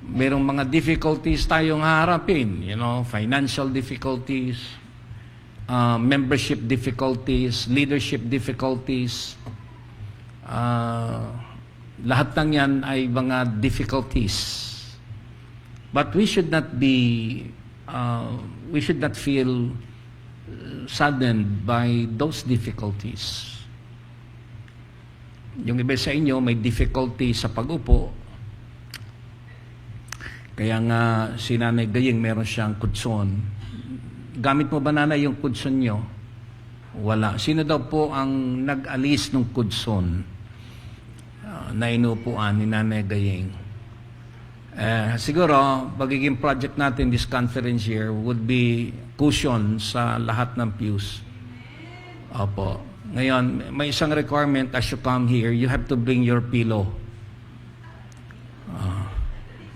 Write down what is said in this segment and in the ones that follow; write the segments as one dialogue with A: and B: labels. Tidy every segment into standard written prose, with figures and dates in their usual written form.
A: Merong mga difficulties tayong haharapin, financial difficulties, membership difficulties, leadership difficulties. Lahat ng yan ay mga difficulties. But we should not feel saddened by those difficulties. Yung iba sa inyo may difficulty sa pag-upo. Kaya nga si Nanay Gayeng meron siyang kutson. Gamit mo ba, Nanay, yung kutson nyo? Wala. Sino daw po ang nag-alis ng kutson na inupuan ni Nanay Gayeng? Siguro, pagiging project natin this conference here would be cushion sa lahat ng pews. Opo. Ngayon, may isang requirement as you come here, you have to bring your pillow.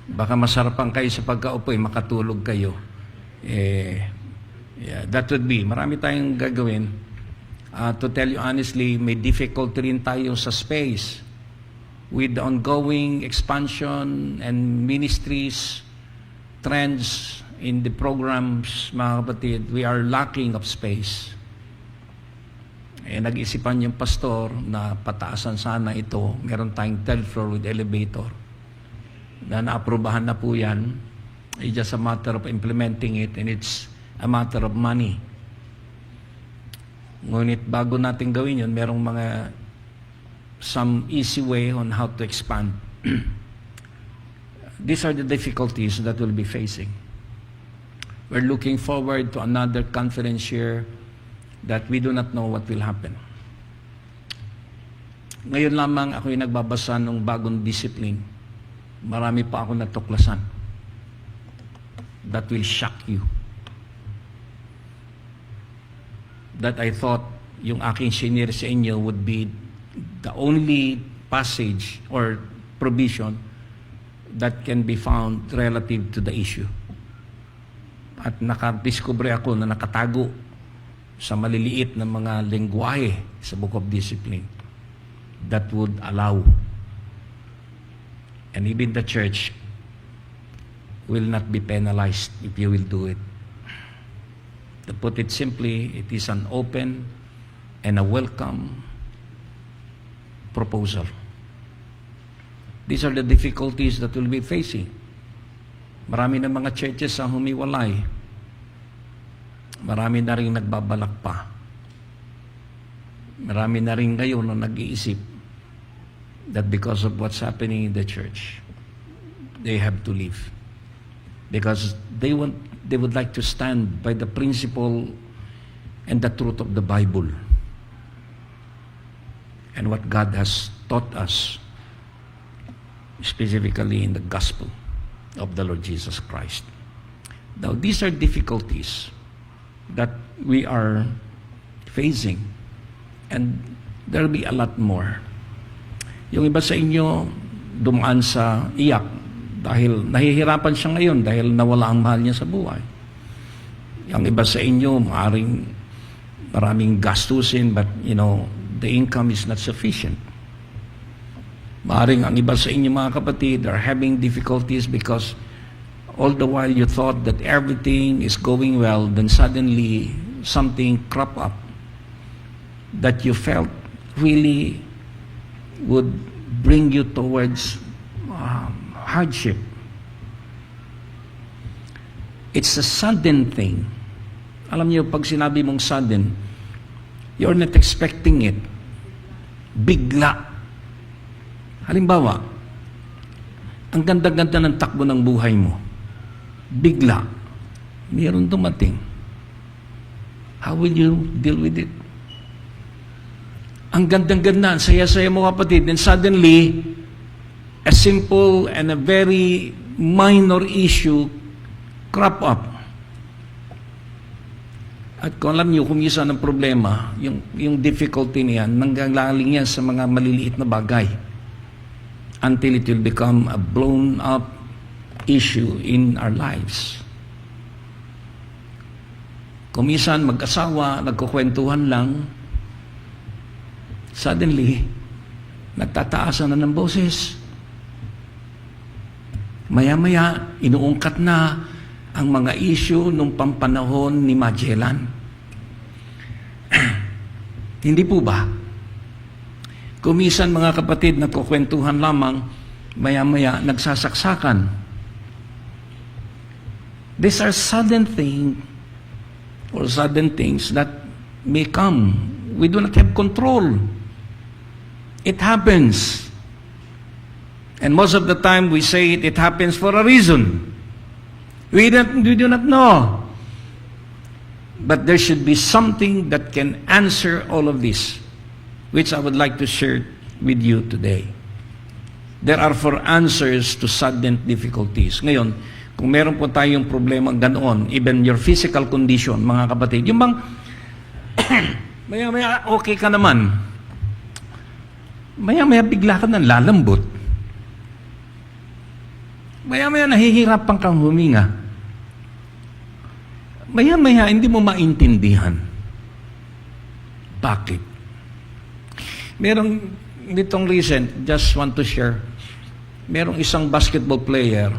A: Baka masarapan kayo sa pagkaupo, makatulog kayo. That would be. Marami tayong gagawin. To tell you honestly, may difficulty rin tayo sa space. With the ongoing expansion and ministries, trends in the programs, mga kapatid, we are lacking of space. Nag-isipan yung pastor na pataasan sana ito. Meron tayong third floor with elevator. Na naaprubahan na po yan. It's just a matter of implementing it, and it's a matter of money. Ngunit bago natin gawin yun, merong some easy way on how to expand. These are the difficulties that we'll be facing. We're looking forward to another conference here that we do not know what will happen. Ngayon lamang ako yung nagbabasa ng bagong discipline. Marami pa ako natuklasan that will shock you. That I thought yung aking senior sa inyo would be the only passage or provision that can be found relative to the issue. At nakadiscover ako na nakatago sa maliliit na mga lengguwahe sa Book of Discipline that would allow, and even the church will not be penalized if you will do it. To put it simply, it is an open and a welcome proposal. These are the difficulties that we'll be facing. Marami na mga churches ang humiwalay. Marami na rin nagbabalak pa. Marami na rin ngayon na nag-iisip that because of what's happening in the church, they have to leave. Because they would like to stand by the principle and the truth of the Bible and what God has taught us, specifically in the gospel of the Lord Jesus Christ. Now, these are difficulties that we are facing, and there will be a lot more. Yung iba sa inyo dumaan sa iyak dahil nahihirapan siya ngayon dahil nawala ang mahal niya sa buhay. Yung iba sa inyo maraming gastusin, but the income is not sufficient. Maaring ang iba sa inyo mga kapatid are having difficulties because all the while you thought that everything is going well, then suddenly something crop up that you felt really would bring you towards hardship. It's a sudden thing. Alam niyo, pag sinabi mong sudden, you're not expecting it. Bigla. Halimbawa, ang ganda-ganda ng takbo ng buhay mo. Bigla. Mayroon dumating. How will you deal with it? Ang gandang-ganda, saya-saya mo kapatid, then suddenly, a simple and a very minor issue crop up. At kung alam niyo, kung isa ng problema, yung difficulty niyan, nanggagaling yan sa mga maliliit na bagay until it will become a blown up issue in our lives. Kung minsan mag-asawa, nagkukwentuhan lang, suddenly, nagtataasan na ng boses. Maya-maya, inuungkat na ang mga issue nung pampanahon ni Magellan. Hindi po ba? Kumisan mga kapatid, nagkukwentuhan lamang, maya-maya, nagsasaksakan. These are sudden things that may come. We do not have control. It happens. And most of the time we say it happens for a reason. We do not know. But there should be something that can answer all of this, which I would like to share with you today. There are 4 answers to sudden difficulties. Ngayon, kung meron po tayong problema ganoon, even your physical condition, mga kapatid, yung bang maya-maya okay ka naman, maya-maya bigla ka nang lalambot, maya-maya nahihirapan kang huminga, maya-maya hindi mo maintindihan. Bakit? Merong nitong recent, just want to share, merong isang basketball player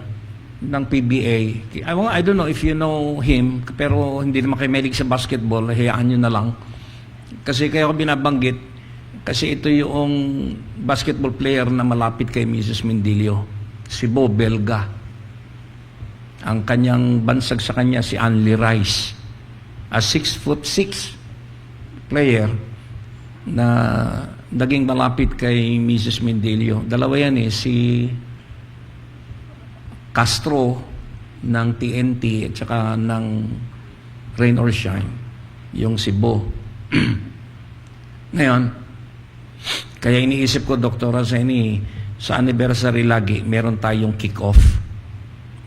A: ng PBA. I don't know if you know him, pero hindi naman kayo mahilig sa basketball, hayaan nyo na lang. Kasi kaya ko binabanggit, kasi ito yung basketball player na malapit kay Mrs. Mendilio. Si Bo Belga. Ang kanyang bansag sa kanya si Anli Rice. A 6'6" player na naging malapit kay Mrs. Mendilio. Dalawa yan si Castro ng TNT at saka ng Rain or Shine. Yung si Bo. Ngayon, kaya iniisip ko, Dr. Roseni, sa anniversary lagi, meron tayong kick-off.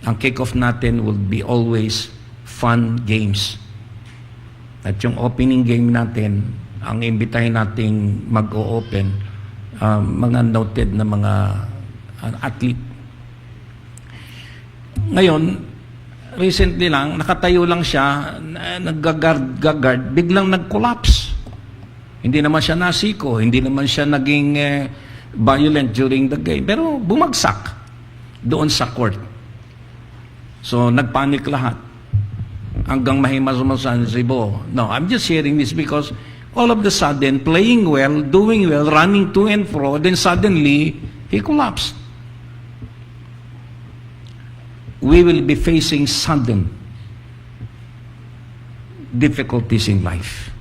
A: Ang kick-off natin will be always fun games. At yung opening game natin, ang imbitahin nating mag-o-open, mga noted na mga athlete. Ngayon, recently lang, nakatayo lang siya, nag-guard, biglang nag-collapse. Hindi naman siya nasiko, hindi naman siya naging violent during the game, pero bumagsak doon sa court. So, nagpanik lahat. Hanggang mahimas-masan si Bo. No, I'm just sharing this because all of the sudden, playing well, doing well, running to and fro, then suddenly, he collapsed. We will be facing sudden difficulties in life.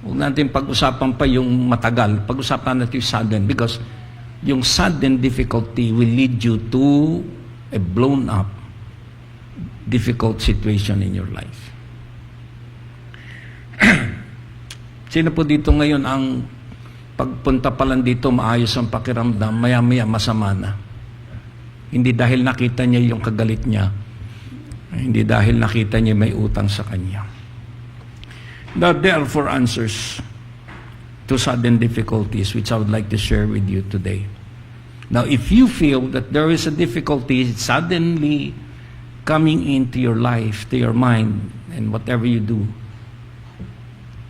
A: Huwag natin pag-usapan pa yung matagal. Pag-usapan natin yung sudden because yung sudden difficulty will lead you to a blown up, difficult situation in your life. Sino po dito ngayon ang pagpunta pa lang dito, maayos ang pakiramdam, maya-maya masama na? Hindi dahil nakita niya yung kagalit niya, hindi dahil nakita niya may utang sa kanya. There are 4 answers to sudden difficulties which I would like to share with you today. Now, if you feel that there is a difficulty suddenly coming into your life, to your mind, and whatever you do,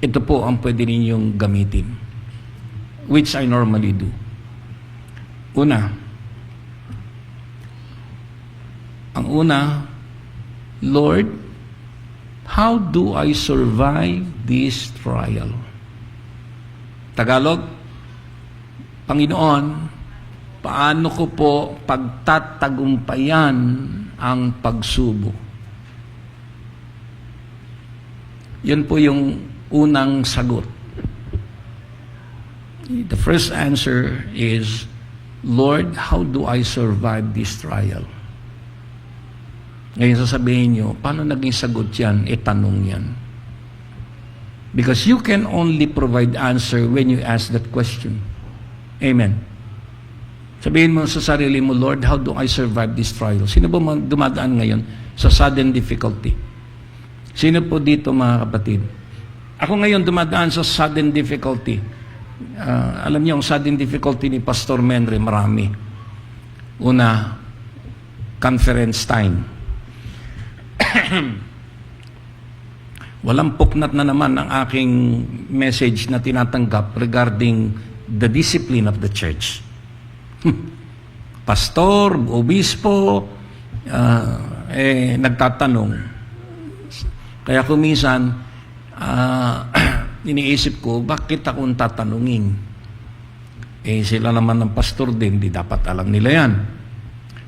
A: ito po ang pwede ninyong gamitin, which I normally do. Ang una, Lord, how do I survive this trial? Tagalog, Panginoon, paano ko po pagtatagumpayan ang pagsubok? Yun po yung unang sagot. The first answer is, Lord, how do I survive this trial? Ngayon sasabihin nyo, paano naging sagot yan? Tanong yan. Because you can only provide answer when you ask that question. Amen. Sabihin mo sa sarili mo, Lord, how do I survive this trial? Sino ba dumadaan ngayon sa sudden difficulty? Sino po dito, mga kapatid? Ako ngayon dumadaan sa sudden difficulty. Alam niyo, ang sudden difficulty ni Pastor Menre, marami. Una, conference time. Walang puknat na naman ang aking message na tinatanggap regarding the discipline of the church. pastor, obispo, nagtatanong. Kaya kung minsan, iniisip ko, bakit akong tatanungin? Sila naman ng pastor din, di dapat alam nila yan.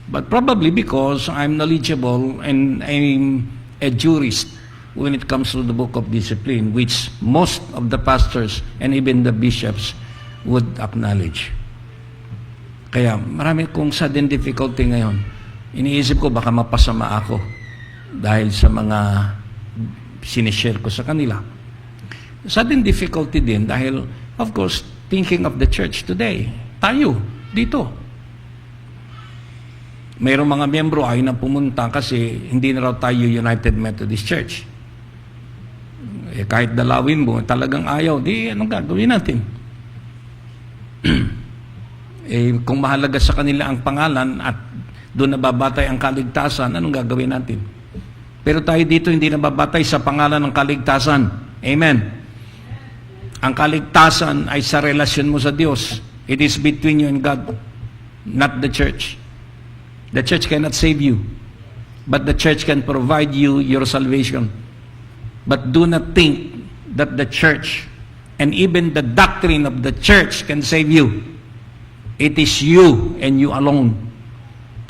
A: But probably because I'm knowledgeable and I'm a jurist when it comes to the book of discipline, which most of the pastors and even the bishops would acknowledge. Kaya marami kong sudden difficulty ngayon. Iniisip ko baka mapasama ako dahil sa mga sinishare ko sa kanila. Sudden difficulty din dahil, of course, thinking of the church today. Tayo, dito. Mayroong mga miyembro ayaw na pumunta kasi hindi na raw tayo United Methodist Church. Kahit dalawin mo, talagang ayaw, di anong gagawin natin? Kung mahalaga sa kanila ang pangalan at doon nababatay ang kaligtasan, anong gagawin natin? Pero tayo dito hindi nababatay sa pangalan ng kaligtasan. Amen. Ang kaligtasan ay sa relasyon mo sa Diyos. It is between you and God, not the church. The church cannot save you, but the church can provide you your salvation. But do not think that the church and even the doctrine of the church can save you. It is you and you alone.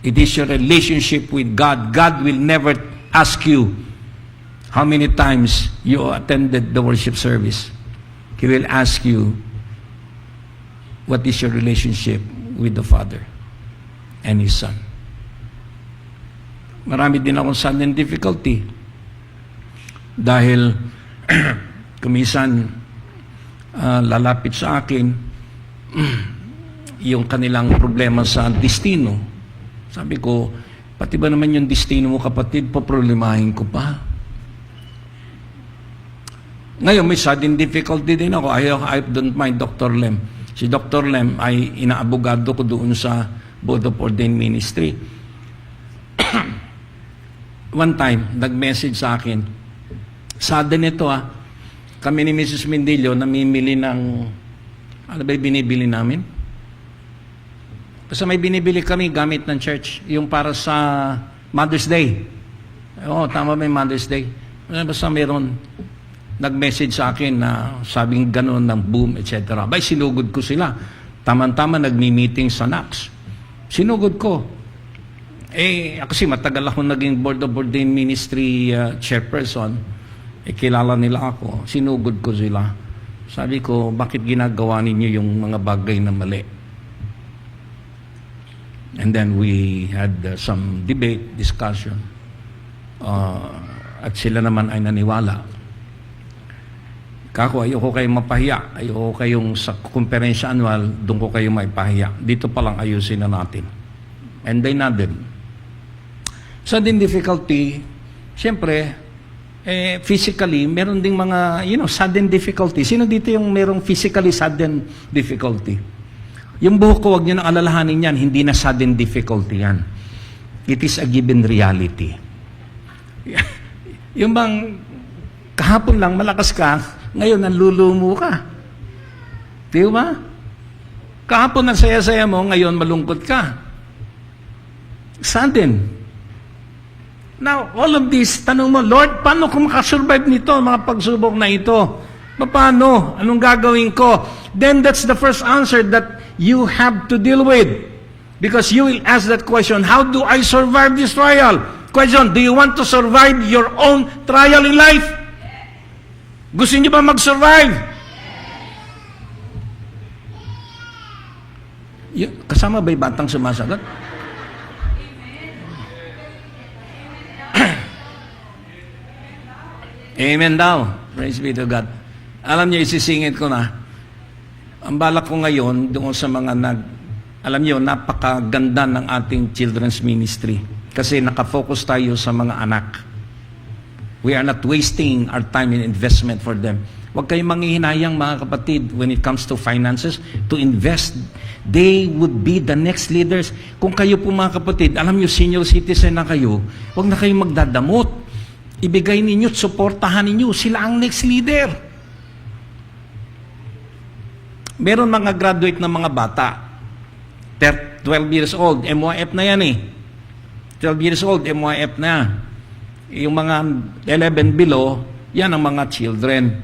A: It is your relationship with God. God will never ask you how many times you attended the worship service. He will ask you, what is your relationship with the Father and His Son? Marami din akong sudden difficulty dahil kumisan lalapit sa akin yung kanilang problema sa destino. Sabi ko, pati ba naman yung destino mo, kapatid, paproblemahin ko pa. Ngayon, may sudden difficulty din ako. I don't mind Dr. Lem. Si Dr. Lem ay inaabogado ko doon sa Board of Ordained Ministry. One time, nag-message sa akin, sudden ito kami ni Mrs. Mendillo namimili ng, ano ba yung binibili namin? Basta may binibili kami gamit ng church, yung para sa Mother's Day. Oo, tama ba yung Mother's Day? Basta meron nag-message sa akin na sabing gano'n ng boom, etc. Bay, sinugod ko sila. Tama-tama nagmi-meeting sa NACS. Sinugod ko. Kasi matagal ako naging Board of Ordained Ministry chairperson. Kilala nila ako. Sinugod ko sila. Sabi ko, bakit ginagawa ninyo yung mga bagay na mali? And then we had some debate, discussion. At sila naman ay naniwala. Kako, ayoko kayong mapahiya. Ayoko kayong sa konferensya annual, doon ko kayo maipahiya. Dito palang ayusin na natin. And they nodded. Sudden difficulty, siyempre, physically, meron ding mga, sudden difficulty. Sino dito yung merong physically sudden difficulty? Yung buhok ko, huwag nyo nang alalahanin yan, hindi na sudden difficulty yan. It is a given reality. Yung bang, kahapon lang, malakas ka, ngayon, nanlulumo ka. Di ba? Kahapon, ang saya-saya mo, ngayon, malungkot ka. Sudden. Now, all of this, tanong mo, Lord, paano ko makasurvive nito, mga pagsubok na ito? Paano? Anong gagawin ko? Then that's the first answer that you have to deal with. Because you will ask that question, how do I survive this trial? Question, do you want to survive your own trial in life? Gusto niyo ba mag-survive? Kasama ba yung batang sumasagot? Amen daw. Praise be to God. Alam niyo, isisingit ko na. Ang balak ko ngayon, doon sa mga alam niyo, napakaganda ng ating children's ministry. Kasi nakafocus tayo sa mga anak. We are not wasting our time and investment for them. Huwag kayong manghihinayang, mga kapatid, when it comes to finances, to invest. They would be the next leaders. Kung kayo po, mga kapatid, alam niyo, senior citizen na kayo, huwag na kayong magdadamot. Ibigay ninyo at suportahan ninyo. Sila ang next leader. Meron mga graduate na mga bata, 12 years old, MYF na yan eh. 12 years old, MYF na. Yung mga 11 below, yan ang mga children.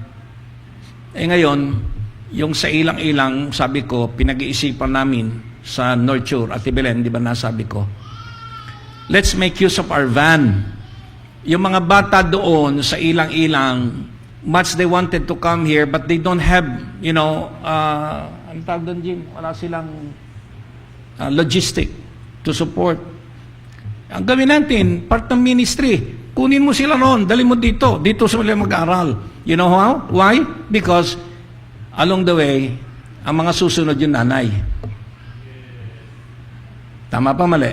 A: Eh ngayon, yung sa ilang-ilang, sabi ko, pinag-iisipan namin sa Nurture at Belen, di ba nasabi ko, let's make use of our van. Yung mga bata doon sa ilang-ilang, much they wanted to come here, but they don't have, ang tawag doon, Jim, wala silang logistic to support. Ang gawin natin, part ng ministry, kunin mo sila noon, dali mo dito sila mag-aaral. You know how? Why? Because along the way, ang mga susunod yung nanay. Tama pa, mali?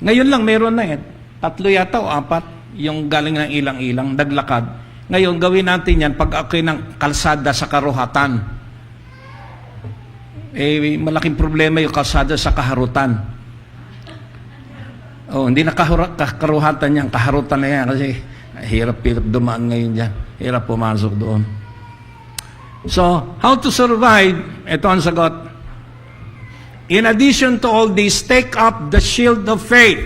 A: Ngayon lang, meron na eh. 3 yata o 4 yung galing ng ilang-ilang, naglakad. Ngayon, gawin natin yan pag ako'y ng kalsada sa karuhatan. Eh, malaking problema yung kalsada sa kaharutan. Oh, hindi na karuhatan yan, kaharutan na yan kasi hirap dumaan ngayon dyan. Hirap pumasok doon. So, how to survive? Ito ang sagot. In addition to all this, take up the shield of faith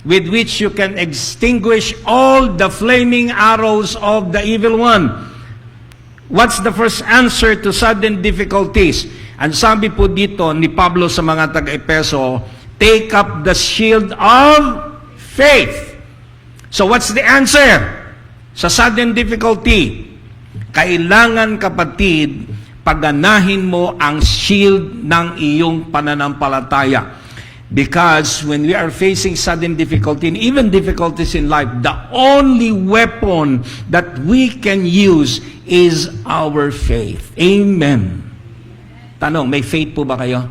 A: with which you can extinguish all the flaming arrows of the evil one. What's the first answer to sudden difficulties? Ang sabi po dito ni Pablo sa mga taga-Epeso, take up the shield of faith. So what's the answer? Sa sudden difficulty, kailangan kapatid, pagganahin mo ang shield ng iyong pananampalataya. Because when we are facing sudden difficulty and even difficulties in life, the only weapon that we can use is our faith. Amen. Tanong, may faith po ba kayo?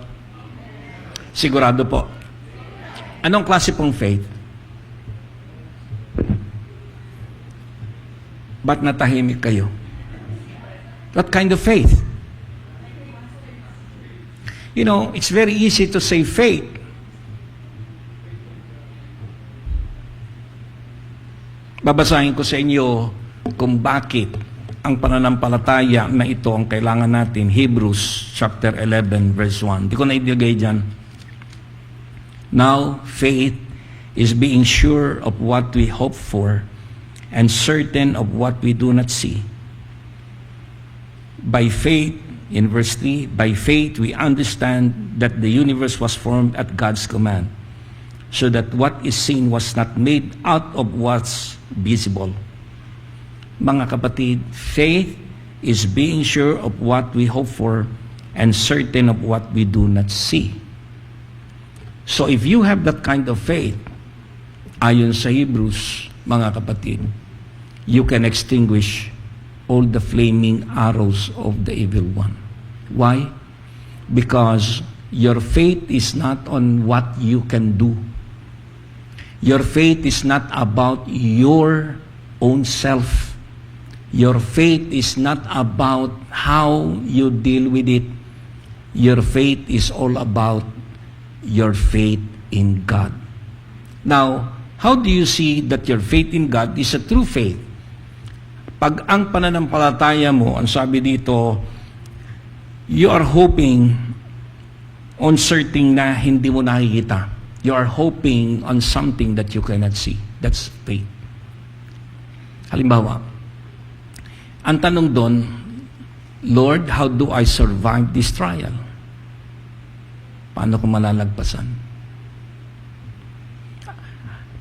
A: Sigurado po. Anong klase pong faith? Ba't natahimik kayo? What kind of faith? You know, it's very easy to say faith. Babasahin ko sa inyo kung bakit ang pananampalataya na ito ang kailangan natin. Hebrews chapter 11 verse 1. Di ko na idigay dyan. Now, faith is being sure of what we hope for and certain of what we do not see. By faith, in verse 3, by faith we understand that the universe was formed at God's command, so that what is seen was not made out of what's visible. Mga kapatid, faith is being sure of what we hope for and certain of what we do not see. So if you have that kind of faith, ayon sa Hebrews, mga kapatid, you can extinguish all the flaming arrows of the evil one. Why? Because your faith is not on what you can do. Your faith is not about your own self. Your faith is not about how you deal with it. Your faith is all about your faith in God. Now, how do you see that your faith in God is a true faith? Pag ang pananampalataya mo, ang sabi dito, you are hoping on something na hindi mo nakikita. You are hoping on something that you cannot see. That's faith. Halimbawa, ang tanong doon, Lord, how do I survive this trial? Paano ko malalagpasan?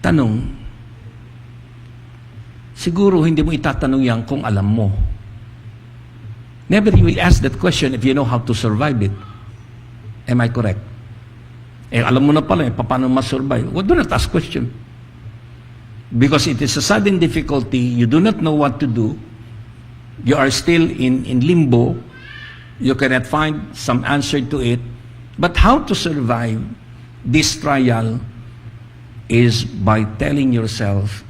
A: Tanong, siguro hindi mo itatanong yan kung alam mo. Never you will ask that question if you know how to survive it. Am I correct? Eh, alam mo na pala, paano masurvive? Well, do not ask question. Because it is a sudden difficulty, you do not know what to do, you are still in limbo, you cannot find some answer to it, but how to survive this trial is by telling yourself,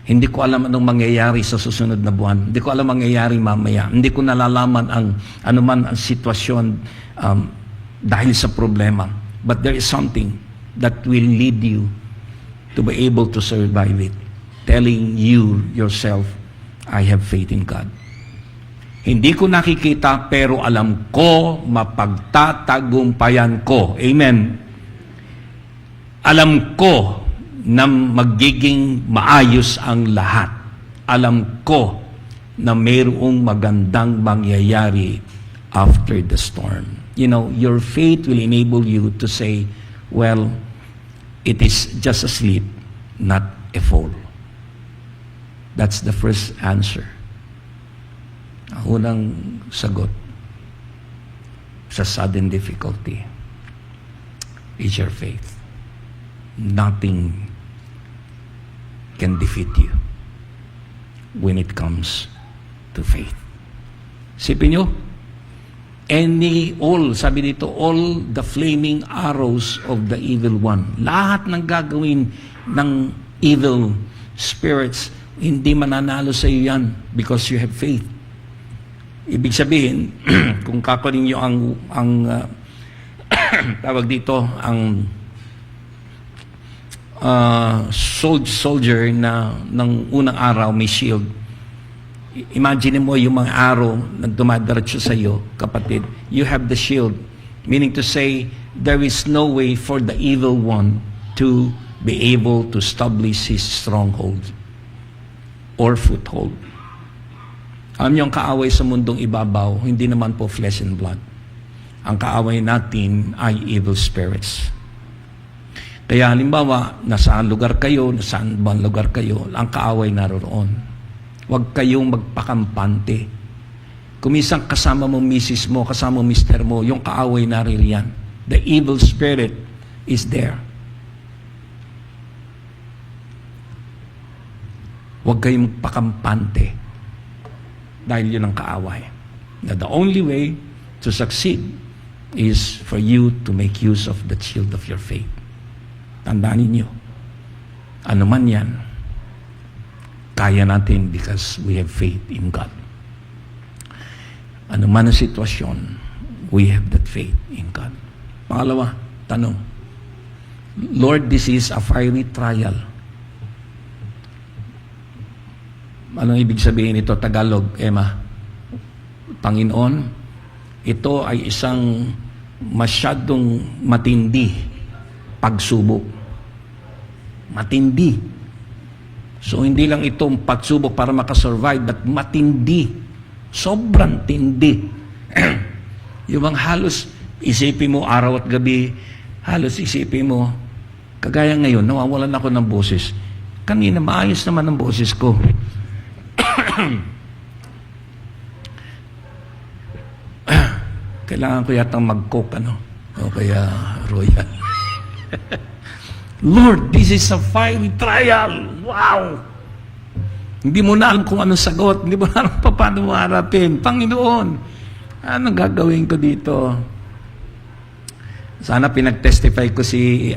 A: hindi ko alam anong mangyayari sa susunod na buwan. Hindi ko alam mangyayari mamaya. Hindi ko nalalaman ang anuman ang sitwasyon dahil sa problema. But there is something that will lead you to be able to survive it. Telling you yourself, I have faith in God. Hindi ko nakikita, pero alam ko, mapagtatagumpayan ko. Amen. Alam ko na magiging maayos ang lahat. Alam ko na mayroong magandang mangyayari after the storm. You know, your faith will enable you to say, well, it is just a sleep, not a fall. That's the first answer. Ang unang sagot sa sudden difficulty is your faith. Nothing can defeat you when it comes to faith. Sipin nyo, sabi dito, all the flaming arrows of the evil one, lahat ng gagawin ng evil spirits, hindi mananalo sa iyo yan because you have faith. Ibig sabihin, kung kakunin nyo ang tawag dito, ang soldier na ng unang araw may shield. Imagine mo yung mga araw na dumadiretso sa iyo, kapatid. You have the shield. Meaning to say, there is no way for the evil one to be able to establish his stronghold or foothold. Alam niyo, ang kaaway sa mundong ibabaw, hindi naman po flesh and blood. Ang kaaway natin ay evil spirits. Kaya halimbawa, nasaan lugar kayo, nasaan bang lugar kayo, ang kaaway naroon. Huwag kayong magpakampante. Kung minsan kasama mo misis mo, kasama mo mister mo, yung kaaway naririyan. The evil spirit is there. Huwag kayong magpakampante. Dahil yun ang kaaway. Now, the only way to succeed is for you to make use of the shield of your faith. Tandaan ninyo, ano man yan, kaya natin because we have faith in God. Ano man ang sitwasyon, we have that faith in God. Pangalawa, tanong, Lord, this is a fiery trial. Anong ibig sabihin ito, Tagalog, Emma? Panginoon, ito ay isang masyadong matindi pagsubok. Matindi. So, hindi lang itong pagsubok para makasurvive, but matindi. Sobrang tindi. Yung bang halos isipin mo araw at gabi, halos isipin mo, kagaya ngayon, nawawalan ako ng boses. Kanina, maayos naman ang boses ko. Kailangan ko yatang mag-coke, o kaya royal. Lord, this is a fiery trial. Wow! Hindi mo na alam kung anong sagot. Hindi mo na alam paano mo harapin. Panginoon, anong gagawin ko dito? Sana pinag-testify ko si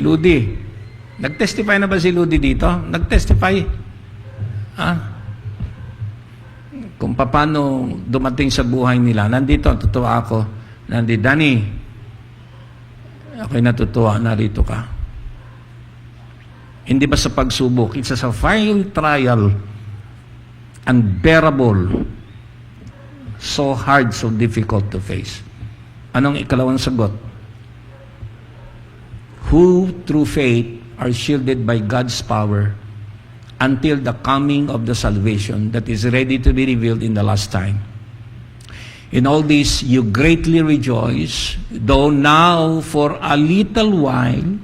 A: Ludi. Nag-testify na ba si Ludi dito? Nag-testify? Kung paano dumating sa buhay nila. Nandito, tutuwa ako. Nandito, Danny, ako'y natutuwa, narito ka. Hindi ba sa pagsubok? It's a fiery trial, unbearable, so hard, so difficult to face. Anong ikalawang sagot? Who, through faith, are shielded by God's power until the coming of the salvation that is ready to be revealed in the last time. In all this, you greatly rejoice, though now for a little while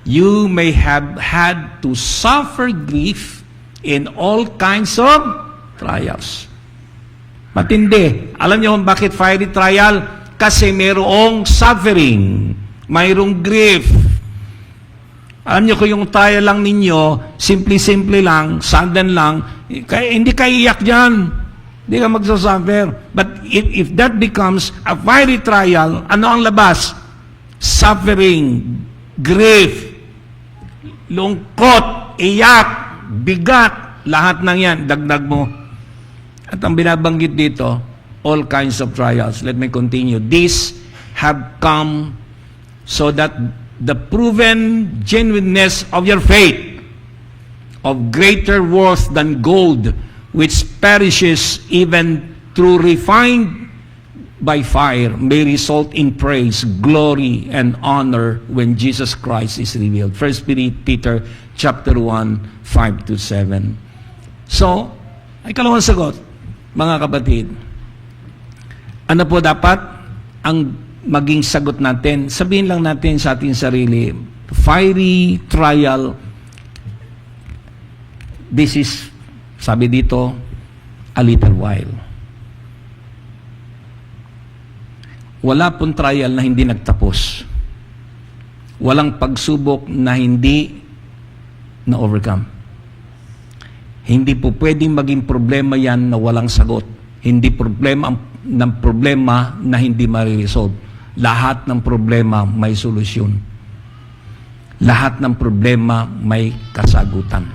A: you may have had to suffer grief in all kinds of trials. Matindi. Alam niyo kung bakit fiery trial? Kasi mayroong suffering, mayroong grief. Alam niyo kung yung trial lang ninyo, simple-simple lang, sudden lang, hindi kayo iyak dyan. Hindi ka magsasuffer. But if that becomes a fiery trial, ano ang labas? Suffering, grief, lungkot, iyak, bigat, lahat ng yan, dagdag mo. At ang binabanggit dito, all kinds of trials. Let me continue. These have come so that the proven genuineness of your faith. of greater worth than gold, which perishes even through refined by fire, may result in praise, glory, and honor when Jesus Christ is revealed. 1 Peter chapter 1, 5-7. So, ikalawang sagot, mga kapatid, ano po dapat ang maging sagot natin? Sabihin lang natin sa ating sarili, fiery trial, this is, sabi dito, a little while. Wala pong trial na hindi nagtapos. Walang pagsubok na hindi na-overcome. Hindi po pwedeng maging problema yan na walang sagot. Hindi problema ng problema na hindi mariresolve. Lahat ng problema may solusyon. Lahat ng problema may kasagutan.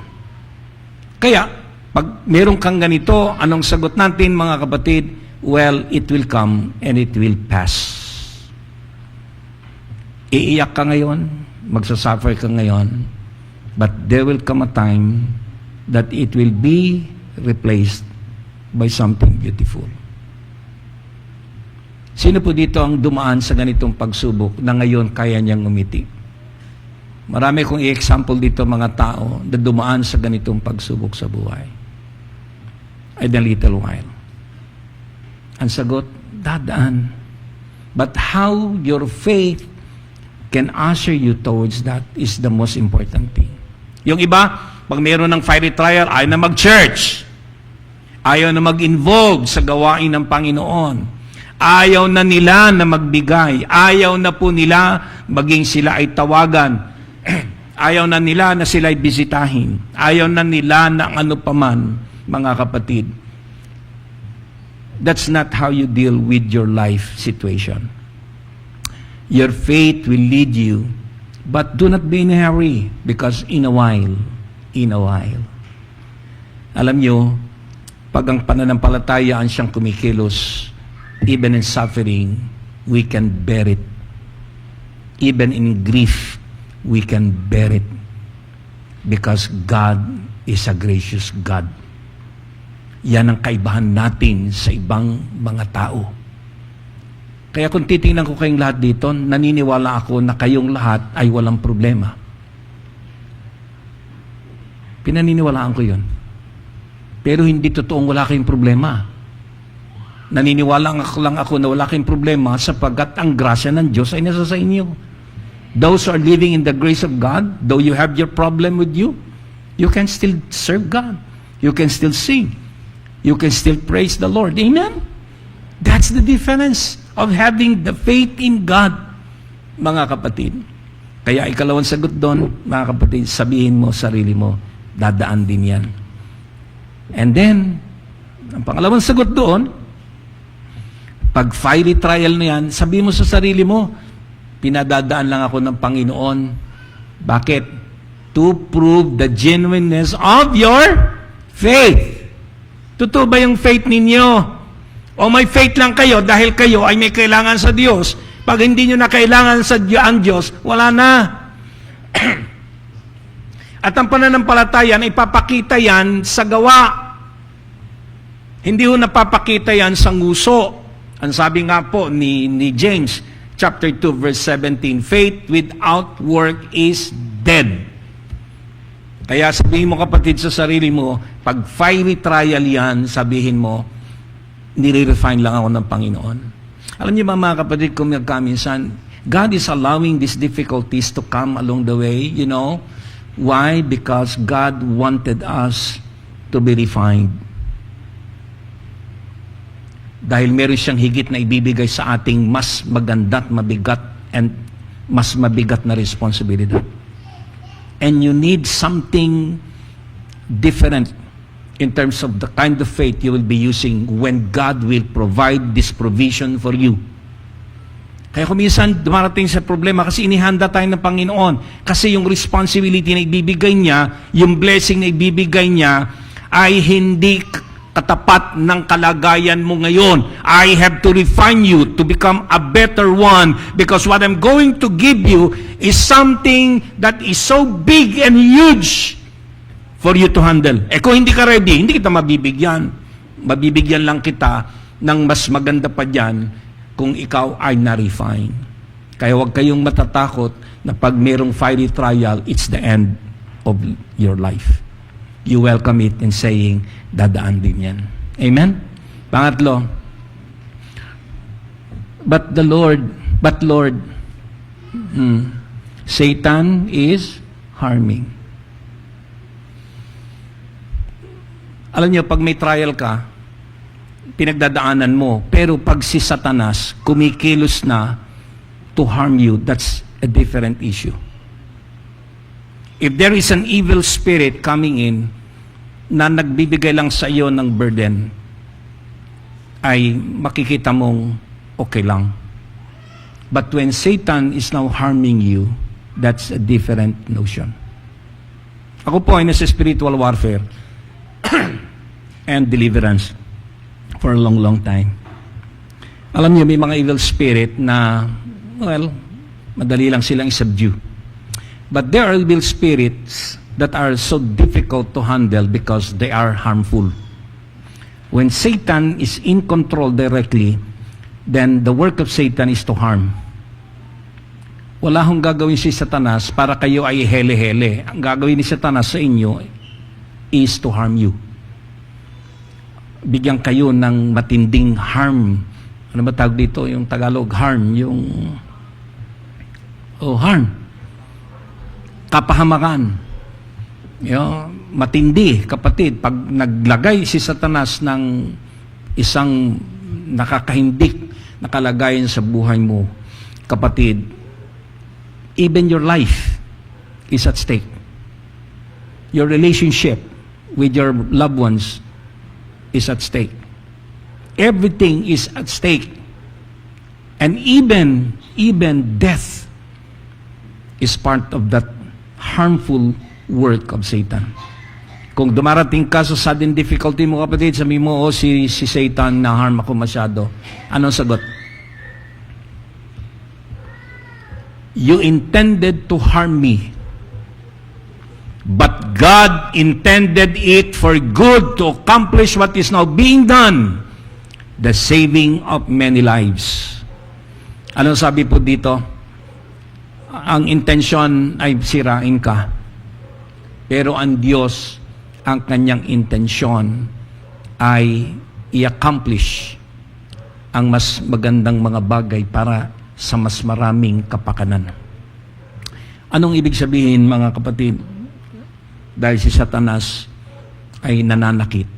A: Kaya, pag meron kang ganito, anong sagot natin mga kapatid? Well, it will come and it will pass. Iiyak ka ngayon, magsasuffer ka ngayon, but there will come a time that it will be replaced by something beautiful. Sino po dito ang dumaan sa ganitong pagsubok na ngayon kaya niyang umiti? Marami kong i-example dito mga tao na dumaan sa ganitong pagsubok sa buhay. In a little while. Ang sagot, dadaan. But how your faith can usher you towards that is the most important thing. Yung iba, pag mayroon ng fiery trial, ayaw na mag-church. Ayaw na mag-involve sa gawain ng Panginoon. Ayaw na nila na magbigay. Ayaw na po nila maging sila ay tawagan. Ayaw na nila na sila ay bisitahin. Ayaw na nila na ano paman, mga kapatid. That's not how you deal with your life situation. Your faith will lead you, but do not be in a hurry, because in a while, alam nyo, pag ang pananampalatayaan siyang kumikilos, even in suffering, we can bear it. Even in grief, we can bear it. Because God is a gracious God. Yan ang kaibahan natin sa ibang mga tao. Kaya kung titingnan ko kayong lahat dito, naniniwala ako na kayong lahat ay walang problema. Pinaniniwalaan ko yun. Pero hindi totoong wala kayong problema. Naniniwala lang ako na wala kayong problema sapagkat ang grasya ng Diyos ay nasa sa inyo. Those who are living in the grace of God, though you have your problem with you can still serve God. You can still sing. You can still praise the Lord. Amen? That's the difference of having the faith in God, mga kapatid. Kaya ikalawang sagot doon, mga kapatid, sabihin mo sarili mo, dadaan din yan. And then, ang pangalawang sagot doon, pag fiery trial na yan, sabihin mo sa sarili mo, pinadadaan lang ako ng Panginoon. Bakit? To prove the genuineness of your faith. Totoo ba yung faith ninyo? O may faith lang kayo dahil kayo ay may kailangan sa Diyos. Pag hindi nyo na kailangan sa ang Diyos, wala na. At ang pananampalataya, ipapakita yan sa gawa. Hindi ho napapakita yan sa nguso. Ang sabi nga po ni James, chapter 2, verse 17, faith without work is dead. Kaya sabihin mo kapatid sa sarili mo, pag fiery trial yan, sabihin mo, nire-refine lang ako ng Panginoon. Alam niyo ba mga kapatid, kung nagkaminsan, God is allowing these difficulties to come along the way, you know. Why? Because God wanted us to be refined. Dahil meron siyang higit na ibibigay sa ating mas maganda at mabigat and mas mabigat na responsibilidad. And you need something different in terms of the kind of faith you will be using when God will provide this provision for you. Kaya kung minsan dumarating sa problema kasi inihanda tayo ng Panginoon. Kasi yung responsibility na ibibigay niya, yung blessing na ibibigay niya, ay hindi katapat ng kalagayan mo ngayon. I have to refine you to become a better one because what I'm going to give you is something that is so big and huge for you to handle. Kung hindi ka ready, hindi kita mabibigyan. Mabibigyan lang kita ng mas maganda pa dyan kung ikaw ay na-refine. Kaya huwag kayong matatakot na pag merong fiery trial, it's the end of your life. You welcome it in saying, dadaan din yan. Amen? Pangatlo, but Lord, Satan is harming. Alam niyo, pag may trial ka, pinagdadaanan mo, pero pag si Satanas kumikilos na to harm you, that's a different issue. If there is an evil spirit coming in na nagbibigay lang sa iyo ng burden, ay makikita mong okay lang. But when Satan is now harming you, that's a different notion. Ako po ay nasa spiritual warfare and deliverance for a long, long time. Alam niyo, may mga evil spirit na, well, madali lang silang i-subdue. But there are evil spirits that are so difficult to handle because they are harmful. When Satan is in control directly, then the work of Satan is to harm. Wala hong gagawin si Satanas para kayo ay hele-hele. Ang gagawin ni Satanas sa inyo is to harm you. Bigyan kayo ng matinding harm. Ano ba tawag dito? Yung Tagalog, harm. Harm. Kapahamakan. Matindi, kapatid. Pag naglagay si Satanas ng isang nakakahindik na kalagayan sa buhay mo, kapatid, even your life is at stake. Your relationship with your loved ones is at stake. Everything is at stake. And even death is part of that harmful work of Satan. Kung dumarating ka sa sudden difficulty mo, kapatid, sabi mo, si Satan na harm ako masyado. Anong sagot? You intended to harm me, but God intended it for good to accomplish what is now being done, the saving of many lives. Ano sabi po dito? Ang intention ay sirain ka, pero ang Diyos, ang kanyang intensyon ay i-accomplish ang mas magandang mga bagay para sa mas maraming kapakanan. Anong ibig sabihin, mga kapatid? Dahil si Satanas ay nananakit.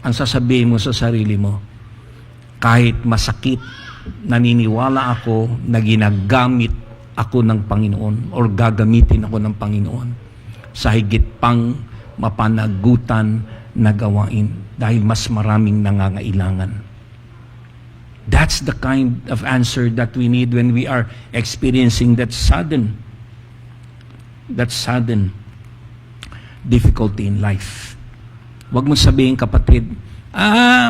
A: Ang sasabihin mo sa sarili mo, kahit masakit, naniniwala ako na ginagamit ako ng Panginoon or gagamitin ako ng Panginoon sa higit pang mapanagutan na gawain dahil mas maraming nangangailangan. That's the kind of answer that we need when we are experiencing that sudden difficulty in life. Huwag mo sabihin, kapatid,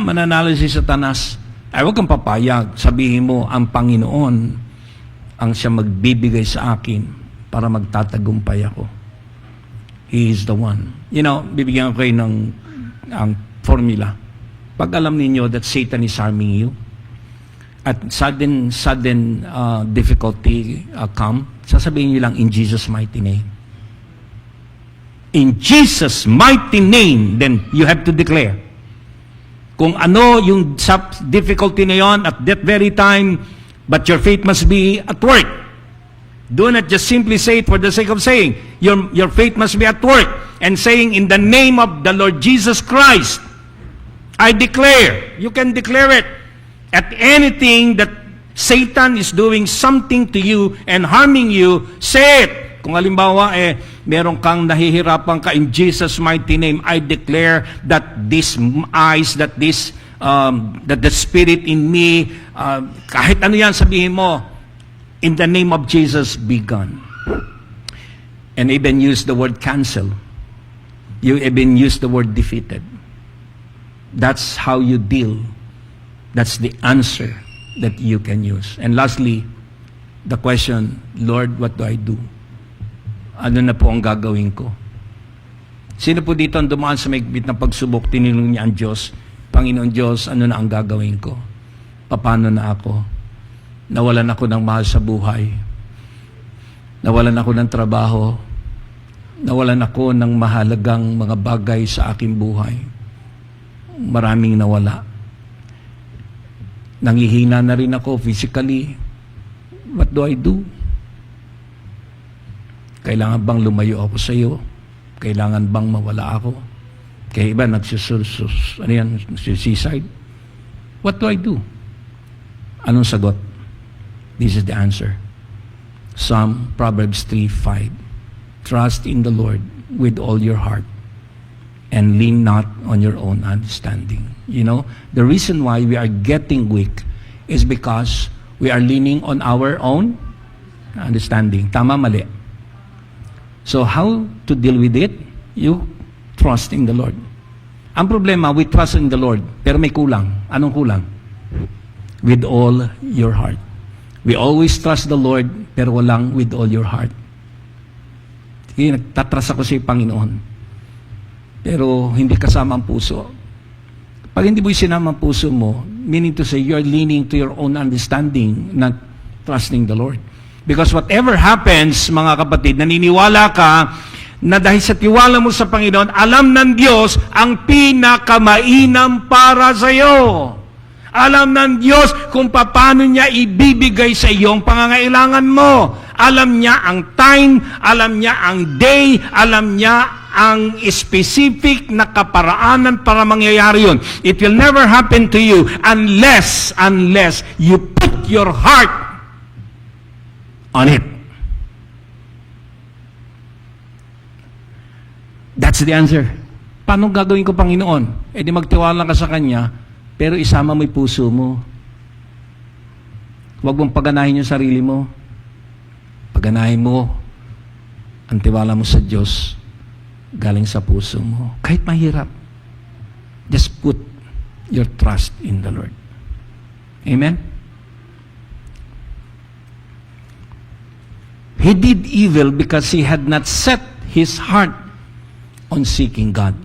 A: mananalo si Satanas. Ay, huwag kang papayag. Sabihin mo, ang Panginoon ang siya magbibigay sa akin para magtatagumpay ako. He is the one. Bibigyan ko kayo ng formula. Pag alam ninyo that Satan is harming you, at sudden difficulty come, sasabihin nyo lang, in Jesus' mighty name. In Jesus' mighty name, then you have to declare. Kung ano yung difficulty na yon at that very time, but your faith must be at work. Do not just simply say it for the sake of saying. Your faith must be at work and saying, in the name of the Lord Jesus Christ, I declare. You can declare it. At anything that Satan is doing something to you and harming you, say it. Kung halimbawa, meron kang nahihirapan ka, in Jesus' mighty name, I declare that these eyes, that the spirit in me, kahit ano yan, sabihin mo, in the name of Jesus, be gone. And even use the word cancel. You even use the word defeated. That's how you deal. That's the answer that you can use. And lastly, the question, Lord, what do I do? Ano na po ang gagawin ko? Sino po dito ang dumaan sa maigpit ng pagsubok, tinanong niya ang Diyos, Panginoon Diyos, ano na ang gagawin ko? Paano na ako? Nawalan ako ng mahal sa buhay. Nawalan ako ng trabaho. Nawalan ako ng mahalagang mga bagay sa aking buhay. Maraming nawala. Nangihina na rin ako physically. What do I do? Kailangan bang lumayo ako sa iyo? Kailangan bang mawala ako? Kaya iba suicide? What do I do? Anong sagot? This is the answer. Proverbs 3:5. Trust in the Lord with all your heart and lean not on your own understanding. You know, the reason why we are getting weak is because we are leaning on our own understanding. Tama, mali? So how to deal with it? You trust in the Lord. Ang problema, we trust in the Lord, pero may kulang. Anong kulang? With all your heart. We always trust the Lord, pero walang with all your heart. Sige, nagtatrust ako sa Panginoon. Pero hindi kasama ang puso. Pag hindi mo isinama ang puso mo, meaning to say, you're leaning to your own understanding, not trusting the Lord. Because whatever happens, mga kapatid, naniniwala ka na dahil sa tiwala mo sa Panginoon, alam ng Diyos ang pinakamainam para sa iyo. Alam ng Diyos kung paano niya ibibigay sa iyong pangangailangan mo. Alam niya ang time, alam niya ang day, alam niya ang specific na kaparaanan para mangyayari yun. It will never happen to you unless you put your heart on it. That's the answer. Paano gagawin ko, Panginoon? Di magtiwala ka sa Kanya, pero isama mo yung puso mo. Huwag mong paganahin yung sarili mo. Paganahin mo ang tiwala mo sa Diyos galing sa puso mo. Kahit mahirap, just put your trust in the Lord. Amen? He did evil because he had not set his heart on seeking God.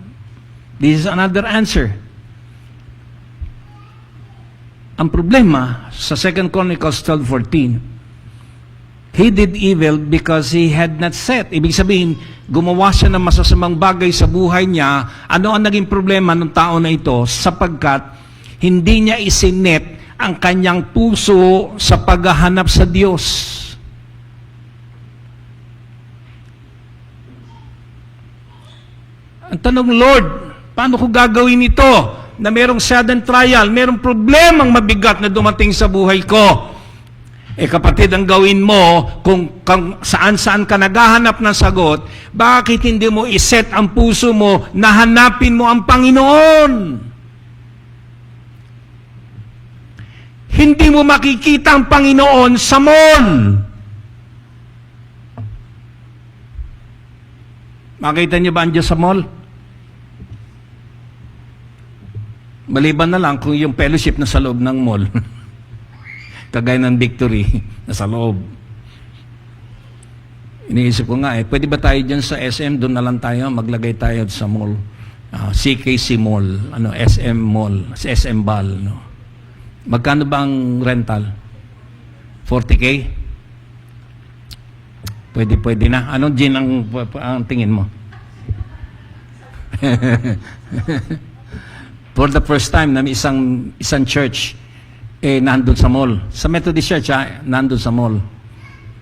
A: This is another answer. Ang problema sa 2 Chronicles 12:14, he did evil because he had not set. Ibig sabihin, gumawa siya ng masasamang bagay sa buhay niya. Ano ang naging problema ng tao na ito? Sapagkat hindi niya isinet ang kanyang puso sa paghahanap sa Diyos. Ang tanong, Lord, paano ko gagawin ito? Na merong sudden trial, merong problemang mabigat na dumating sa buhay ko. Kapatid, ang gawin mo, kung saan-saan ka naghahanap ng sagot, bakit hindi mo iset ang puso mo na hanapin mo ang Panginoon? Hindi mo makikita ang Panginoon sa mall. Makita niyo ba ang Diyos sa mall? Maliban na lang kung yung fellowship na sa loob ng mall. Kagaya ng Victory na sa loob. Iniisip ko nga pwede ba tayo dyan sa SM, doon na lang tayo, maglagay tayo sa mall. CKC Mall, SM Mall, SM Ball. No? Magkano ba ang rental? 40K? Pwede na. Anong gin ang tingin mo? For the first time na isang church nandun sa mall. Sa Methodist Church, nandun sa mall.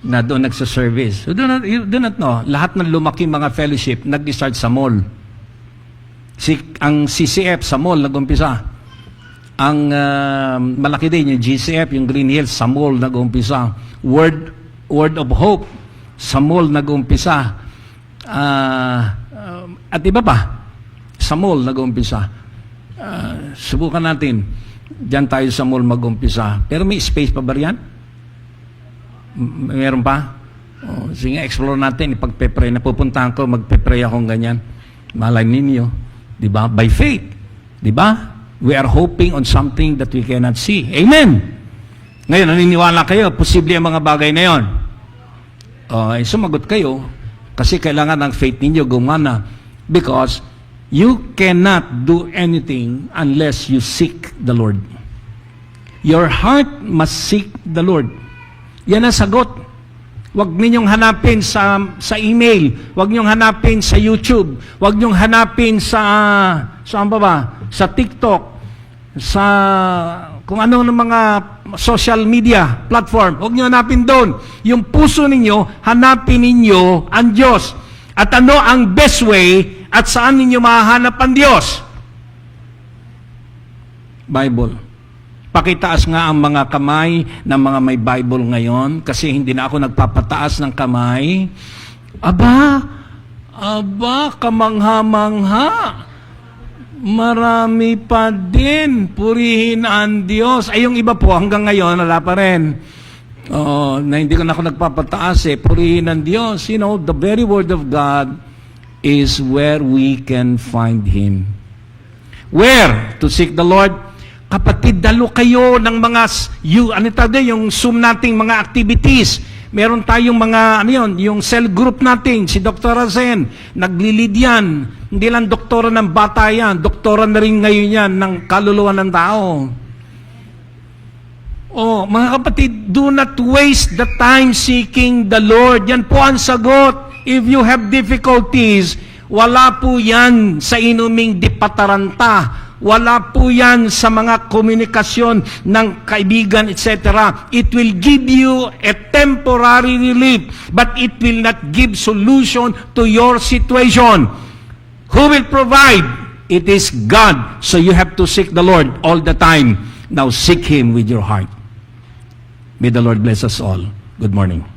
A: Na doon nagsa-service. So, do not know, lahat ng lumaki mga fellowship nag-start sa mall. Ang CCF sa mall nag-umpisa. Ang malaki din, yung GCF, yung Green Hills, sa mall nag-umpisa. Word of Hope, sa mall nag-umpisa. At iba pa, sa mall nag-umpisa. Subukan natin. Diyan tayo sa mall mag-umpisa. Pero may space pa ba riyan? Meron pa? Sige, explore natin. Ipagpe-pray. Napupuntahan ko, magpe-pray akong ganyan. Malay ninyo. Diba? By faith. Diba? We are hoping on something that we cannot see. Amen! Ngayon, naniniwala kayo, posible ang mga bagay na yon. Sumagot kayo, kasi kailangan ng faith ninyo gumana. Because you cannot do anything unless you seek the Lord. Your heart must seek the Lord. Yan ang sagot. Huwag ninyong hanapin sa email. Huwag ninyong hanapin sa YouTube. Huwag ninyong hanapin saan ba? Sa TikTok. Sa kung ano ng mga social media platform. Huwag niyo hanapin doon. Yung puso ninyo, hanapin ninyo ang Diyos. At ano ang best way at saan ninyo mahahanap ang Diyos? Bible. Pakitaas nga ang mga kamay ng mga may Bible ngayon kasi hindi na ako nagpapataas ng kamay. Aba, kamangha-mangha. Marami pa din. Purihin ang Diyos. Ay, yung iba po, hanggang ngayon, wala pa rin. Na hindi ko na ako nagpapataas Purihin ang Diyos. You know, the very Word of God is where we can find Him. Where? To seek the Lord. Kapatid, dalo kayo ng mga, yung Zoom nating mga activities. Meron tayong mga, yung cell group natin, si Dr. Razen, naglilid yan. Hindi lang doktora ng bata yan, doktora na rin ngayon yan ng kaluluwa ng tao. Oh, mga kapatid, do not waste the time seeking the Lord. Yan po ang sagot. If you have difficulties, wala po yan sa inuming dipataranta. Wala po yan sa mga komunikasyon ng kaibigan, etc. It will give you a temporary relief, but it will not give solution to your situation. Who will provide? It is God. So you have to seek the Lord all the time. Now seek Him with your heart. May the Lord bless us all. Good morning.